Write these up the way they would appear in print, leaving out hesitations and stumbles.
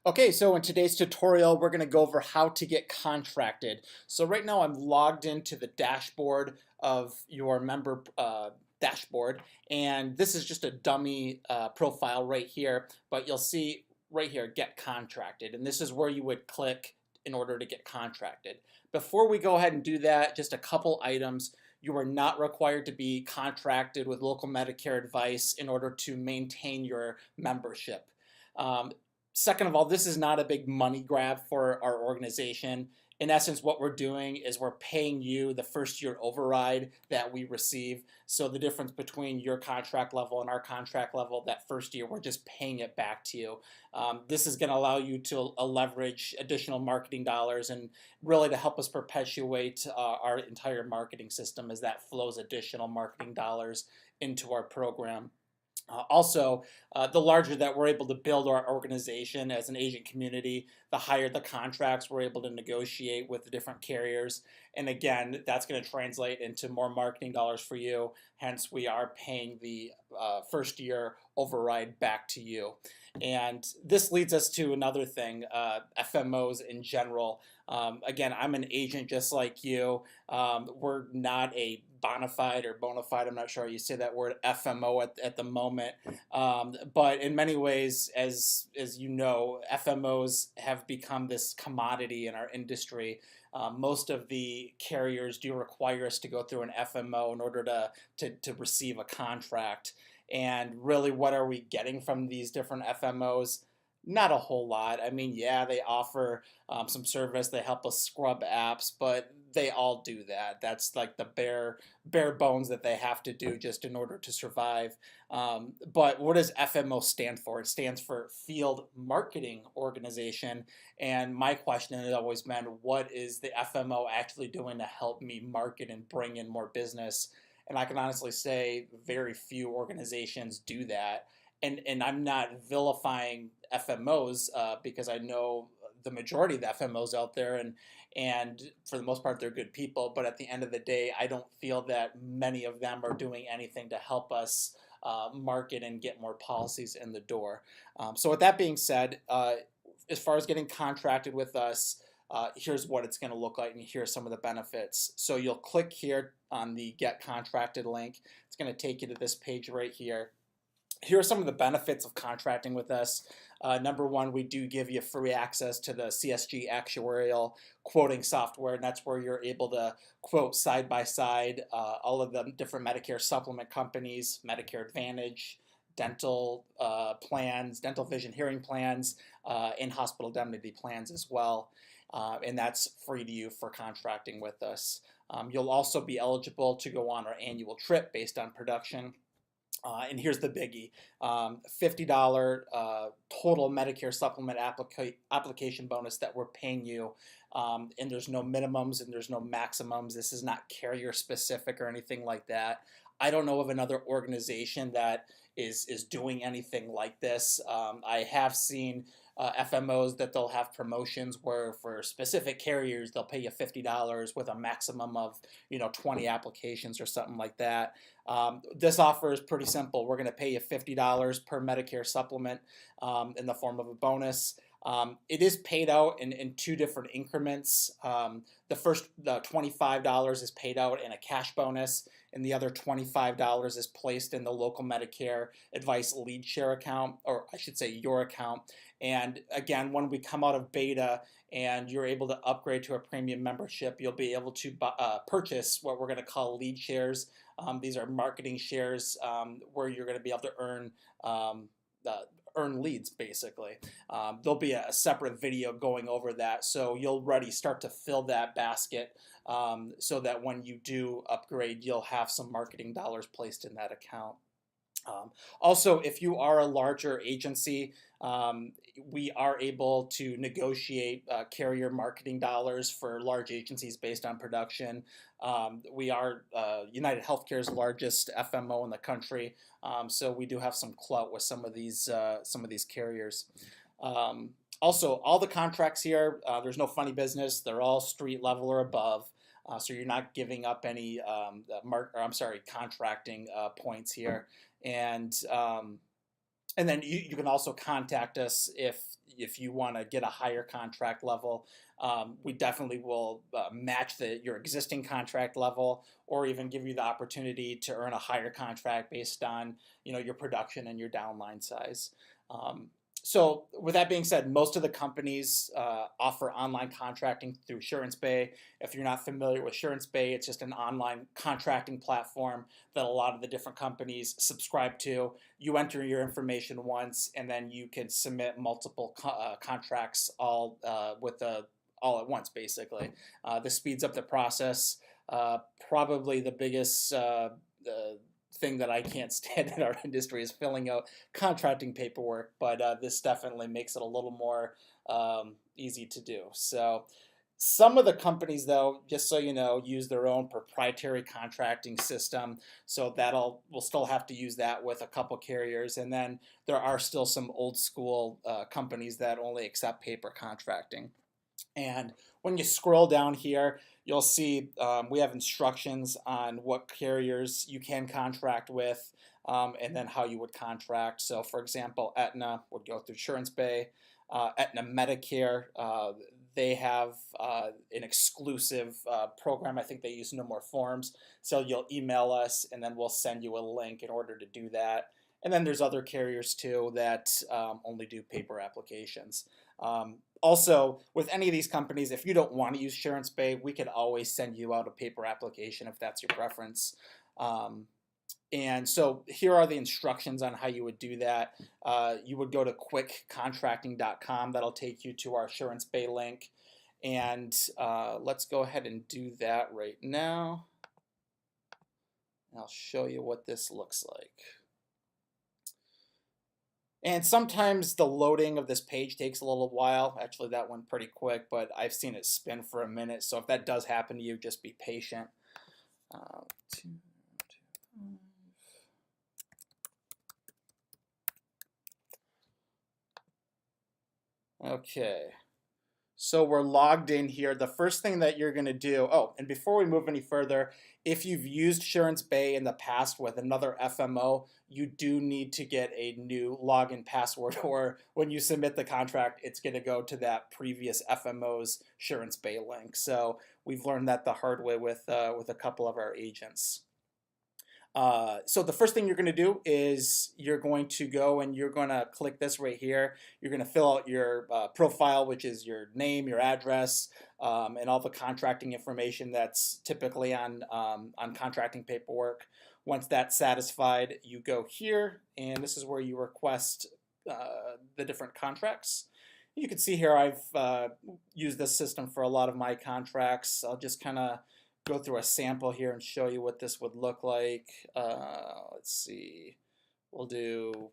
Okay, so in today's tutorial, we're going to go over how to get contracted. So right now I'm logged into the dashboard of your member dashboard, and this is just a dummy profile right here, but you'll see right here, get contracted, and this is where you would click in order to get contracted. Before we go ahead and do that, just a couple items. You are not required to be contracted with local Medicare advice in order to maintain your membership. Um, Second of all, this is not a big money grab for our organization. In essence, what we're doing is we're paying you the first year override that we receive. So the difference between your contract level and our contract level, that first year, we're just paying it back to you. This is going to allow you to leverage additional marketing dollars and really to help us perpetuate our entire marketing system as that flows additional marketing dollars into our program. The larger that we're able to build our organization as an agent community, the higher the contracts we're able to negotiate with the different carriers. And again, that's going to translate into more marketing dollars for you. Hence, we are paying the first year override back to you. And this leads us to another thing, FMOs in general. Again, I'm an agent just like you. We're not a bona fide, I'm not sure how you say that word, FMO at the moment. But in many ways, as you know, FMOs have become this commodity in our industry. Most of the carriers do require us to go through an FMO in order to receive a contract. And really, what are we getting from these different FMOs? Not a whole lot. I mean, yeah, they offer some service. They help us scrub apps, but they all do that. That's like the bare bones that they have to do just in order to survive. But what does FMO stand for? It stands for Field Marketing Organization. And my question has always been, what is the FMO actually doing to help me market and bring in more business? And I can honestly say very few organizations do that. And I'm not vilifying FMOs because I know the majority of the FMOs out there, and for the most part, they're good people. But at the end of the day, I don't feel that many of them are doing anything to help us market and get more policies in the door. So with that being said, as far as getting contracted with us, here's what it's going to look like, and here's some of the benefits. So you'll click here on the Get Contracted link. It's going to take you to this page right here. Here are some of the benefits of contracting with us. Number one, we do give you free access to the CSG actuarial quoting software, and that's where you're able to quote side by side all of the different Medicare supplement companies, Medicare Advantage, dental plans, dental vision hearing plans, and hospital indemnity plans as well. And that's free to you for contracting with us. You'll also be eligible to go on our annual trip based on production. And here's the biggie, $50 total Medicare supplement application bonus that we're paying you. And there's no minimums and there's no maximums. This is not carrier specific or anything like that. I don't know of another organization that is doing anything like this. I have seen FMOs that they'll have promotions where for specific carriers they'll pay you $50 with a maximum of 20 applications or something like that. This offer is pretty simple. We're going to pay you $50 per Medicare supplement in the form of a bonus. It is paid out in two different increments. The $25 is paid out in a cash bonus, and the other $25 is placed in the local Medicare Advice Lead Share account, or I should say your account. And again, when we come out of beta and you're able to upgrade to a premium membership, you'll be able to purchase what we're going to call lead shares. These are marketing shares where you're going to be able to earn leads, basically. There'll be a separate video going over that, so you'll already start to fill that basket so that when you do upgrade, you'll have some marketing dollars placed in that account. Also, if you are a larger agency, we are able to negotiate carrier marketing dollars for large agencies based on production. We are United Healthcare's largest FMO in the country, so we do have some clout with some of these carriers. Also, all the contracts here, there's no funny business. They're all street level or above. So you're not giving up any contracting points here. And And then you can also contact us if you want to get a higher contract level. We definitely will match your existing contract level, or even give you the opportunity to earn a higher contract based on your production and your downline size. Um, so with that being said, most of the companies offer online contracting through SuranceBay. If you're not familiar with SuranceBay, it's just an online contracting platform that a lot of the different companies subscribe to. You enter your information once, and then you can submit multiple contracts all at once, basically. This speeds up the process. Probably the biggest thing that I can't stand in our industry is filling out contracting paperwork, but this definitely makes it a little more easy to do. So some of the companies, though, just so you know, use their own proprietary contracting system. So we'll still have to use that with a couple carriers. And then there are still some old school companies that only accept paper contracting. And when you scroll down here, you'll see we have instructions on what carriers you can contract with, and then how you would contract. So for example, Aetna would go through SuranceBay. Aetna Medicare, they have an exclusive program. I think they use No More Forms. So you'll email us, and then we'll send you a link in order to do that. And then there's other carriers too that only do paper applications. Also, with any of these companies, if you don't want to use SuranceBay, we could always send you out a paper application if that's your preference. And so here are the instructions on how you would do that. You would go to quickcontracting.com. That'll take you to our SuranceBay link. And let's go ahead and do that right now. And I'll show you what this looks like. And sometimes the loading of this page takes a little while. Actually, that went pretty quick, but I've seen it spin for a minute. So if that does happen to you, just be patient. 2, 2, 5. Okay. So we're logged in here. The first thing that you're going to do, and before we move any further, if you've used SuranceBay in the past with another FMO, you do need to get a new login password, or when you submit the contract, it's going to go to that previous FMO's SuranceBay link. So we've learned that the hard way with a couple of our agents. So the first thing you're going to do is you're going to go and you're going to click this right here. You're going to fill out your profile, which is your name, your address, and all the contracting information that's typically on contracting paperwork. Once that's satisfied, you go here, and this is where you request the different contracts. You can see here I've used this system for a lot of my contracts. I'll just kind of go through a sample here and show you what this would look like. Let's see. We'll do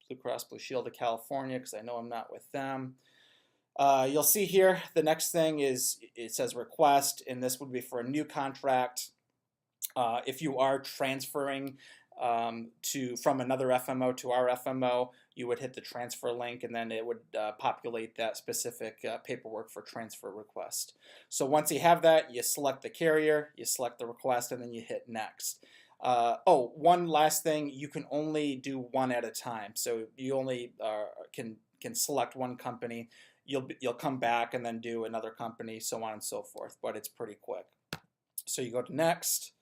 Blue Cross Blue Shield of California because I know I'm not with them. You'll see here the next thing is it says request, and this would be for a new contract. If you are transferring from another FMO to our FMO, you would hit the transfer link, and then it would populate that specific paperwork for transfer request. So once you have that, you select the carrier, you select the request, and then you hit next. One last thing, you can only do one at a time. So you only can select one company. You'll come back and then do another company, so on and so forth, but it's pretty quick. So you go to next.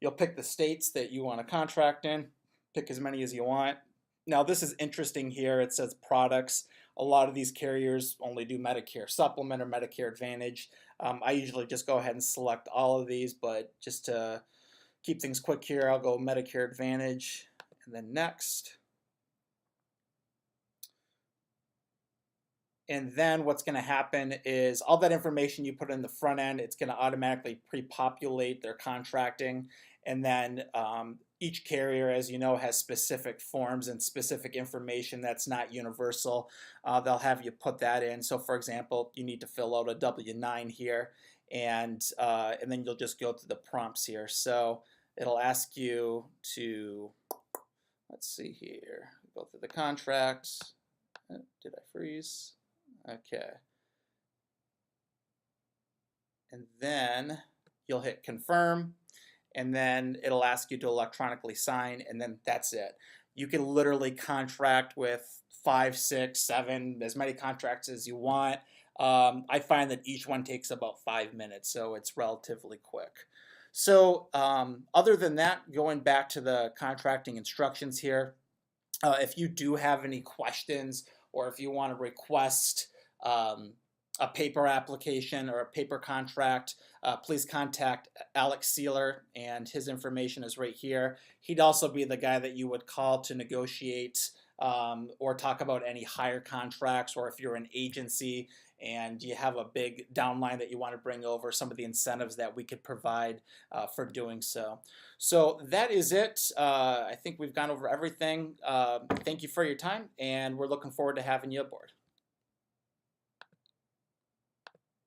You'll pick the states that you want to contract in, pick as many as you want. Now this is interesting here. It says products. A lot of these carriers only do Medicare Supplement or Medicare Advantage. I usually just go ahead and select all of these, but just to keep things quick here, I'll go Medicare Advantage and then next. And then what's going to happen is all that information you put in the front end, it's going to automatically pre-populate their contracting. And then each carrier, as you know, has specific forms and specific information that's not universal. They'll have you put that in. So for example, you need to fill out a W-9 here, and then you'll just go through the prompts here. So it'll ask you to, let's see here, go through the contracts. Did I freeze? Okay. And then you'll hit confirm, and then it'll ask you to electronically sign, and then that's it. You can literally contract with 5, 6, 7, as many contracts as you want. I find that each one takes about 5 minutes, so it's relatively quick. So other than that, going back to the contracting instructions here, if you do have any questions or if you want to request um, a paper application or a paper contract, please contact Alex Sealer, and his information is right here. He'd also be the guy that you would call to negotiate or talk about any hire contracts, or if you're an agency and you have a big downline that you want to bring over, some of the incentives that we could provide for doing so. So that is it. I think we've gone over everything. Thank you for your time, and we're looking forward to having you aboard.